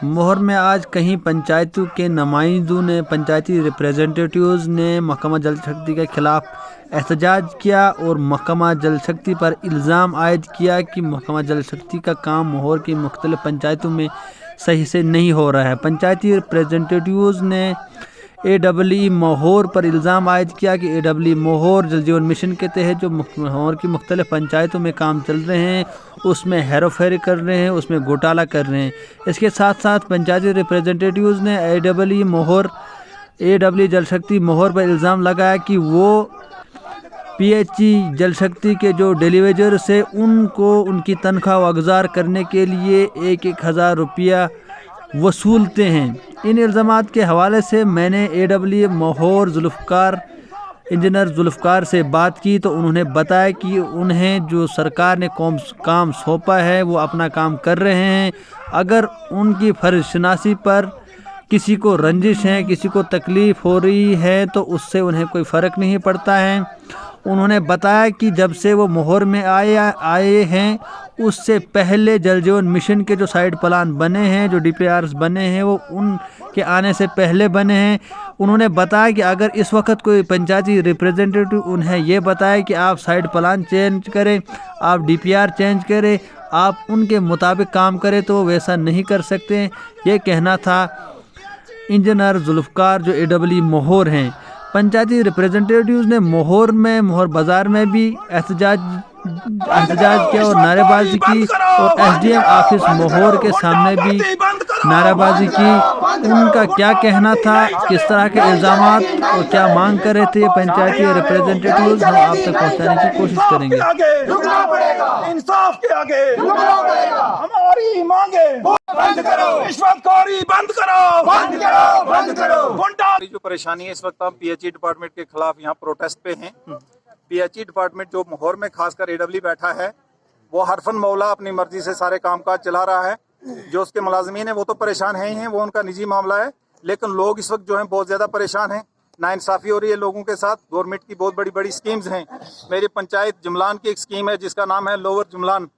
मोहर में आज कहीं पंचायतों के नुमाइंदों ने, पंचायती रिप्रेजेंटेटिव्स ने महकमा जल शक्ति के खिलाफ एहतजाज किया और महकमा जल शक्ति पर इल्ज़ाम आयद किया कि महकमा जल शक्ति का काम मोहर की मुख्तलिफ पंचायतों में सही से नहीं हो रहा है। पंचायती रिप्रेजेंटेटिव्स ने AEE मोहर पर इल्ज़ाम आयद किया कि AEE मोहर जल जीवन मिशन के तहत जो मोहर की मुख्तलिफ पंचायतों में काम चल रहे हैं उसमें हेरो फेरी कर रहे हैं, उसमें घोटाला कर रहे हैं। इसके साथ साथ पंचायती रिप्रेजेंटेटिव्स ने AEE जल शक्ति मोहर पर इल्ज़ाम लगाया कि वो PHE जल शक्ति के जो डेलीवेजर्स है उनको उनकी तनख्वाह वागुजार करने के लिए 1,000 रुपया वसूलते हैं। इन इल्ज़ामात के हवाले से मैंने AEE मोहर इंजीनियर जुल्फ़कार से बात की तो उन्होंने बताया कि उन्हें जो सरकार ने काम सौंपा है वो अपना काम कर रहे हैं। अगर उनकी फर्ज शनासी पर किसी को रंजिश है, किसी को तकलीफ़ हो रही है तो उससे उन्हें कोई फ़र्क नहीं पड़ता है। उन्होंने बताया कि जब से वो मोहर में आए हैं उससे पहले जल जीवन मिशन के जो साइड प्लान बने हैं, जो DPRs बने हैं, वो उनके आने से पहले बने हैं। उन्होंने बताया कि अगर इस वक्त कोई पंचायती रिप्रेजेंटेटिव उन्हें ये बताए कि आप साइड प्लान चेंज करें, आप DPR चेंज करें, आप उनके मुताबिक काम करें तो वो वैसा नहीं कर सकते। ये कहना था इंजीनियर जुल्फ़कार जो AEE मोहर हैं। पंचायती रिप्रेजेंटेटिव्स ने मोहर बाज़ार में भी एहतजाज किया और नारेबाजी की और SDM ऑफिस मोहर के सामने भी नारेबाजी की। उनका क्या कहना था, किस तरह के इल्ज़ामात और क्या मांग कर रहे थे पंचायती रिप्रेजेंटेटिव्स, हम आप तक पहुंचाने की कोशिश करेंगे। इंसाफ के आगे हमारी मांगे बंद करो, रिश्वतखोरी बंद करो, बंद करो, बंद करो। जो परेशानी है इस वक्त हम PHE डिपार्टमेंट के खिलाफ यहाँ प्रोटेस्ट पे हैं। PHE डिपार्टमेंट जो मोहर में खासकर AEE बैठा है वो हरफन मौला अपनी मर्जी से सारे कामकाज चला रहा है। जो उसके मुलाजमीन है वो तो परेशान है ही हैं, वो उनका निजी मामला है, लेकिन लोग इस वक्त जो हैं बहुत ज़्यादा परेशान हैं। नाइंसाफ़ी हो रही है लोगों के साथ। गवर्नमेंट की बहुत बड़ी बड़ी स्कीम्स हैं। मेरी पंचायत जुमलान की एक स्कीम है जिसका नाम है लोअर जुमलान।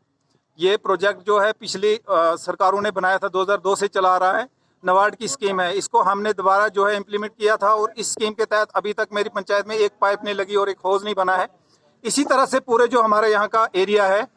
ये प्रोजेक्ट जो है पिछली सरकारों ने बनाया था, 2002 से चला आ रहा है। नवार्ड की स्कीम है, इसको हमने दोबारा जो है इम्प्लीमेंट किया था और इस स्कीम के तहत अभी तक मेरी पंचायत में एक पाइप नहीं लगी और एक हौज नहीं बना है। इसी तरह से पूरे जो हमारे यहाँ का एरिया है,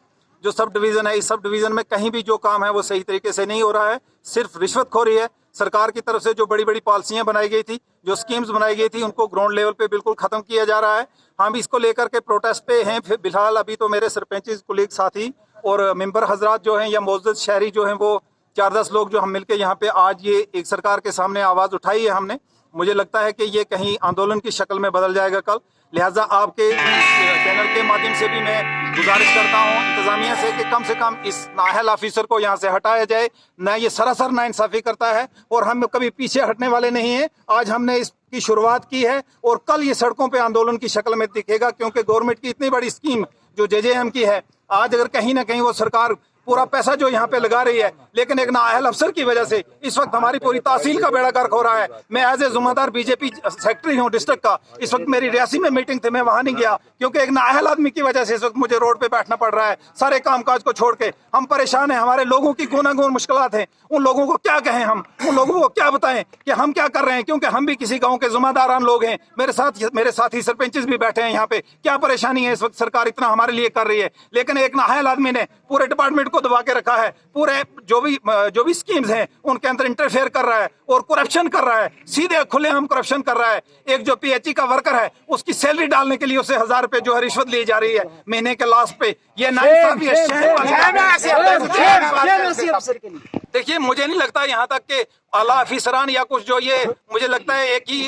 जो सब डिवीज़न है, इस सब डिवीज़न में कहीं भी जो काम है वो सही तरीके से नहीं हो रहा है। सिर्फ रिश्वतखोरी है। सरकार की तरफ से जो बड़ी बड़ी पॉलिसियाँ बनाई गई थी, जो स्कीम्स बनाई गई थी, उनको ग्राउंड लेवल पे बिल्कुल ख़त्म किया जा रहा है। हम इसको लेकर के प्रोटेस्ट पे हैं। फिलहाल अभी तो मेरे सरपंच कुलीग साथी और मेंबर हजरात जो हैं या मौजूद शहरी जो हैं वो 4-10 लोग जो हम मिलके यहाँ पे आज ये एक सरकार के सामने आवाज़ उठाई है हमने। मुझे लगता है कि ये कहीं आंदोलन की शक्ल में बदल जाएगा कल। लिहाजा आपके चैनल के माध्यम से भी मैं गुजारिश करता हूँ इंतज़ामिया से कि कम इस नाअहल ऑफिसर को यहाँ से हटाया जाए। न ये सरासर नाइंसाफ़ी करता है और हम कभी पीछे हटने वाले नहीं हैं। आज हमने इसकी शुरुआत की है और कल ये सड़कों पे आंदोलन की शक्ल में दिखेगा, क्योंकि गवर्नमेंट की इतनी बड़ी स्कीम जो JJM की है, आज अगर कहीं ना कहीं वो सरकार पूरा पैसा जो यहाँ पे लगा रही है, लेकिन एक नाअहल अफसर की वजह से इस वक्त हमारी पूरी तहसील का बेड़ा गर्क हो रहा है। मैं एज ए जुम्मेदार BJP सेक्रेटरी हूँ डिस्ट्रिक्ट का। इस वक्त मेरी रियासी में मीटिंग थी, मैं वहाँ नहीं गया क्योंकि एक नाअहल आदमी की वजह से इस वक्त मुझे रोड पे बैठना पड़ रहा है। सारे कामकाज को छोड़ के हम परेशान हैं। हमारे लोगों की गुनागुन मुश्किलात हैं। उन लोगों को क्या कहें, हम उन लोगों को क्या बताएं कि हम क्या कर रहे हैं, क्योंकि हम भी किसी गाँव के जुम्मेदारान लोग हैं। मेरे साथी सरपंच भी बैठे हैं यहाँ पे। क्या परेशानी है इस वक्त, सरकार इतना हमारे लिए कर रही है, लेकिन एक नाअहल आदमी ने पूरे डिपार्टमेंट को दबा के रखा है। पूरे जो भी स्कीम्स हैं उनके अंदर इंटरफेयर कर रहा है और करप्शन कर रहा है, सीधे खुलेआम करप्शन कर रहा है। एक जो PHE का वर्कर है उसकी सैलरी डालने के लिए उससे 1000 रुपए जो है रिश्वत ली जा रही है महीने के लास्ट पे। ये नाइंसाफी है। देखिए, मुझे नहीं लगता यहाँ तक कि आला अफसरान या कुछ जो ये, मुझे लगता है एक ही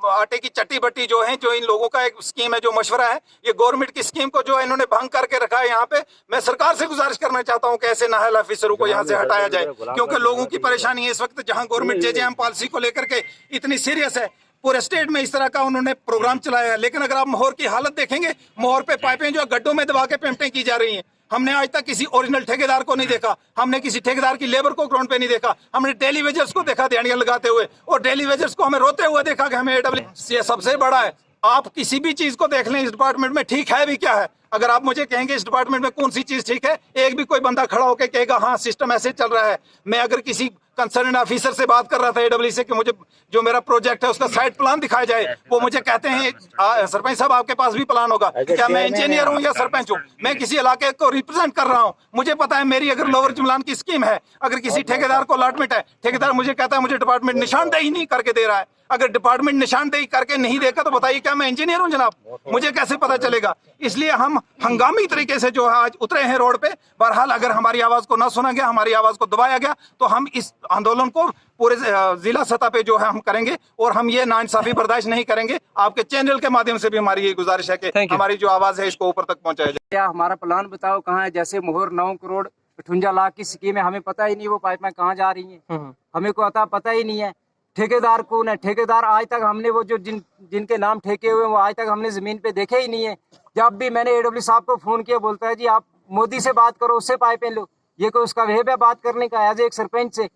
आटे की चट्टी बट्टी जो है, जो इन लोगों का एक स्कीम है, जो मशवरा है, ये गवर्नमेंट की स्कीम को जो है इन्होंने भंग करके रखा है यहाँ पे। मैं सरकार से गुजारिश करना चाहता हूँ कि ऐसे नाअहल अफसरों को यहाँ से हटाया जाए, क्योंकि लोगों की परेशानी है इस वक्त। जहाँ गवर्नमेंट JJM पॉलिसी को लेकर के इतनी सीरियस है, पूरे स्टेट में इस तरह का उन्होंने प्रोग्राम चलाया है, लेकिन अगर आप मोहर की हालत देखेंगे, मोहर पे पाइपें जो गड्ढों में दबा के पेंटें की जा रही हैं। हमने आज तक किसी ओरिजिनल ठेकेदार को नहीं देखा, हमने किसी ठेकेदार की लेबर को ग्राउंड पे नहीं देखा, हमने डेली वेजर्स को देखा दिहाड़ियां लगाते हुए, और डेली वेजर्स को हमें रोते हुए देखा कि हमें AEE। ये सबसे बड़ा है। आप किसी भी चीज को देख लें इस डिपार्टमेंट में, ठीक है भी क्या है। अगर आप मुझे कहेंगे इस डिपार्टमेंट में कौन सी चीज ठीक है, एक भी कोई बंदा खड़ा होकर कहेगा हाँ सिस्टम ऐसे चल रहा है। मैं अगर किसी कंसर्न ऑफिसर से बात कर रहा था AWE से कि मुझे जो मेरा प्रोजेक्ट है उसका साइट प्लान दिखाया जाए। वो मुझे कहते हैं सरपंच साहब आपके पास भी प्लान होगा। क्या मैं इंजीनियर हूँ या सरपंच हूँ? मैं किसी इलाके को रिप्रेजेंट कर रहा हूँ। मुझे पता है मेरी अगर लोअर जुमलान की स्कीम है, अगर किसी ठेकेदार को अलॉटमेंट है, ठेकेदार मुझे कहता है मुझे डिपार्टमेंट निशानदेही नहीं करके दे रहा है। अगर डिपार्टमेंट निशानदेही करके नहीं देगा तो बताइए क्या मैं इंजीनियर हूं जनाब? मुझे कैसे पता चलेगा? इसलिए हम हंगामी तरीके से जो है आज उतरे हैं रोड पे। बहरहाल अगर हमारी आवाज को ना सुना गया, हमारी आवाज को दबाया गया, तो हम इस आंदोलन को पूरे जिला सतह पे जो है हम करेंगे और हम ये नाइंसाफी बर्दाश्त नहीं करेंगे। आपके चैनल के माध्यम से भी हमारी ये गुजारिश है कि हमारी जो आवाज है इसको ऊपर तक पहुंचाया जाए। क्या हमारा प्लान बताओ कहाँ है? जैसे मोहर 9 करोड़ 58 लाख की स्कीम है, हमें पता ही नहीं वो पाइपलाइन कहाँ जा रही है, हमें को पता ही नहीं है। ठेकेदार कौन है? ठेकेदार आज तक हमने वो जो जिनके नाम ठेके हुए वो आज तक हमने जमीन पे देखे ही नहीं है। जब भी मैंने AWE साहब को फोन किया, बोलता है जी आप मोदी से बात करो, उससे पाइपें लो। ये कोई उसका वेब है बात करने का एज एक सरपंच से?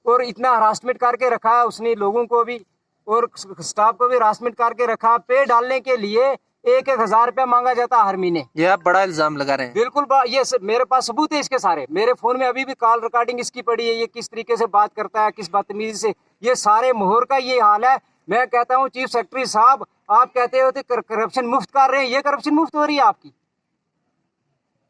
और इतना हरासमेंट करके रखा उसने, लोगों को भी और स्टाफ को भी हरासमेंट करके रखा। पे डालने के लिए 1,000 रुपया मांगा जाता हर महीने। ये आप बड़ा इल्जाम लगा रहे हैं। बिल्कुल ये मेरे पास सबूत है इसके सारे। मेरे फोन में अभी भी कॉल रिकॉर्डिंग इसकी पड़ी है, ये किस तरीके से बात करता है, किस बदतमीजी से। ये सारे मोहर का ये हाल है। मैं कहता हूँ चीफ सेक्रेटरी साहब, आप कहते हो करप्शन मुफ्त कर रहे हैं, ये करप्शन मुफ्त हो रही है आपकी।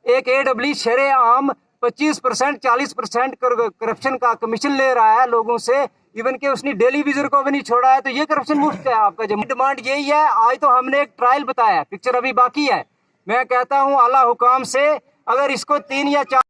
एक AWE शरे आम 25% 40% करप्शन का कमीशन ले रहा है लोगों से, इवन के उसने डेली विजिटर को भी नहीं छोड़ा है, तो ये करप्शन मुफ्त है आपका। जब डिमांड यही है, आज तो हमने एक ट्रायल बताया, पिक्चर अभी बाकी है। मैं कहता हूँ आला हुकाम से अगर इसको 3 या 4